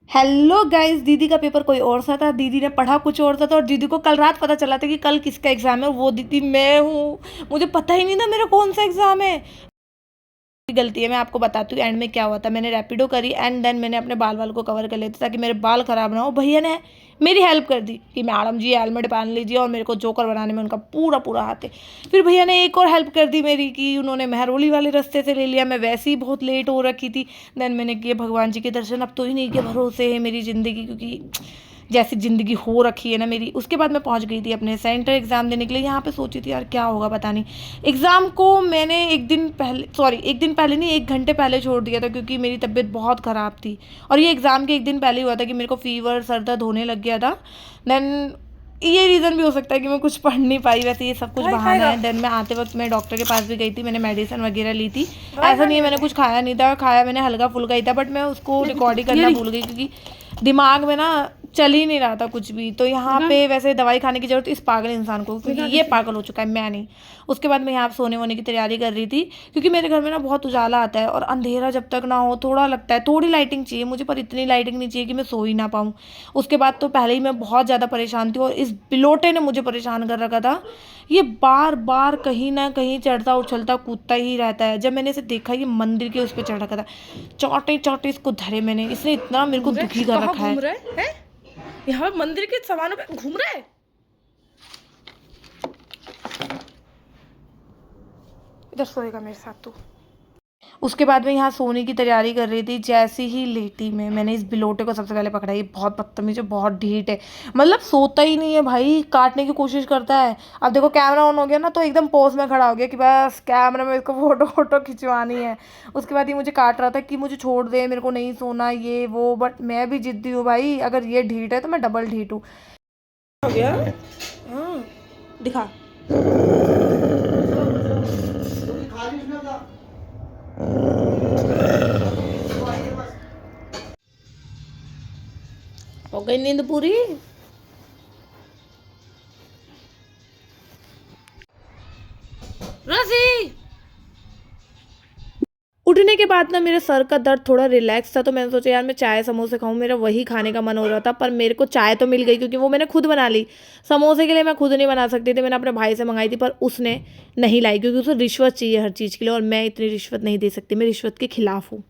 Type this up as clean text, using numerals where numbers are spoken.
Hello guys, दीदी का paper कोई और सा था, दीदी ने पढ़ा कुछ और सा था और दीदी को कल रात पता चला था कि कल किसका एग्ज़ाम है। और वो दीदी मैं हूँ, मुझे पता ही नहीं था मेरा कौन सा एग्ज़ाम है। गलती है, मैं आपको बताती हूँ एंड में क्या हुआ था। मैंने रैपिडो करी एंड देन मैंने अपने बाल को कवर कर लेते ताकि मेरे बाल ख़राब ना हो। भैया ने मेरी हेल्प कर दी कि मैडम जी हेलमेट पहन लीजिए, और मेरे को जोकर बनाने में उनका पूरा पूरा हाथ है। फिर भैया ने एक और हेल्प कर दी मेरी कि उन्होंने महरौली वाले रास्ते से ले लिया। मैं वैसे ही बहुत लेट हो रखी थी। देन मैंने किए भगवान जी के दर्शन। अब तो इन्हीं के भरोसे है मेरी ज़िंदगी, क्योंकि जैसी ज़िंदगी हो रखी है ना मेरी। उसके बाद मैं पहुंच गई थी अपने सेंटर एग्ज़ाम देने के लिए। यहाँ पे सोची थी यार क्या होगा पता नहीं। एग्ज़ाम को मैंने एक दिन पहले नहीं, 1 घंटे पहले छोड़ दिया था क्योंकि मेरी तबीयत बहुत ख़राब थी। और ये एग्ज़ाम के 1 दिन पहले ही हुआ था कि मेरे को फ़ीवर, सर दर्द होने लग गया था। देन ये रीज़न भी हो सकता है कि मैं कुछ पढ़ नहीं पाई। वैसे ये सब कुछ बहाना है। देन मैं आते वक्त मैं डॉक्टर के पास भी गई थी, मैंने मेडिसिन वगैरह ली थी। ऐसा नहीं है मैंने कुछ खाया नहीं था, खाया मैंने हल्का फुल्का ही था, बट मैं उसको रिकॉर्ड ही करना भूल गई क्योंकि दिमाग में ना चल ही नहीं रहा था कुछ भी। तो यहाँ पे वैसे दवाई खाने की जरूरत इस पागल इंसान को, क्योंकि ये पागल हो चुका है, मैं नहीं। उसके बाद मैं यहाँ सोने वोने की तैयारी कर रही थी क्योंकि मेरे घर में ना बहुत उजाला आता है और अंधेरा जब तक ना हो थोड़ा लगता है। थोड़ी लाइटिंग चाहिए मुझे, पर इतनी लाइटिंग नहीं चाहिए कि मैं सो ही ना पाऊँ। उसके बाद तो पहले ही मैं बहुत ज़्यादा परेशान थी और इस बिलोटे ने मुझे परेशान कर रखा था। ये बार बार कहीं ना कहीं चढ़ता उछलता कूदता ही रहता है। जब मैंने इसे देखा, ये मंदिर के उस पर चढ़ रखा था, चौटे चौटे इसको धरे मैंने। इसने इतना मेरे को दुखी कर रखा है। यहाँ मंदिर के सामानों पे घूम रहा है। इधर सोएगा मेरे साथ तू। उसके बाद मैं यहाँ सोने की तैयारी कर रही थी। जैसे ही लेटी मैंने इस बिलोटे को सबसे पहले पकड़ा। ये बहुत बदतमीज है, बहुत ढीठ है, मतलब सोता ही नहीं है भाई, काटने की कोशिश करता है। अब देखो कैमरा ऑन हो गया ना, तो एकदम पोज में खड़ा हो गया कि बस कैमरा में इसको फोटो फोटो खिंचवानी है। उसके बाद ये मुझे काट रहा था कि मुझे छोड़ दे, मेरे को नहीं सोना ये वो, बट मैं भी जिद्दी हूँ भाई। अगर ये ढीठ है तो मैं डबल ढीठ हूँ। हो गया। हाँ दिखा। हो गई नींद पूरी। रसी उठने के बाद ना मेरे सर का दर्द थोड़ा रिलैक्स था, तो मैंने सोचा यार मैं चाय समोसे खाऊं। मेरा वही खाने का मन हो रहा था, पर मेरे को चाय तो मिल गई क्योंकि वो मैंने खुद बना ली। समोसे के लिए मैं खुद नहीं बना सकती थी, मैंने अपने भाई से मंगाई थी, पर उसने नहीं लाई क्योंकि उसे रिश्वत चाहिए हर चीज़ के लिए, और मैं इतनी रिश्वत नहीं दे सकती, मैं रिश्वत के खिलाफ हूँ।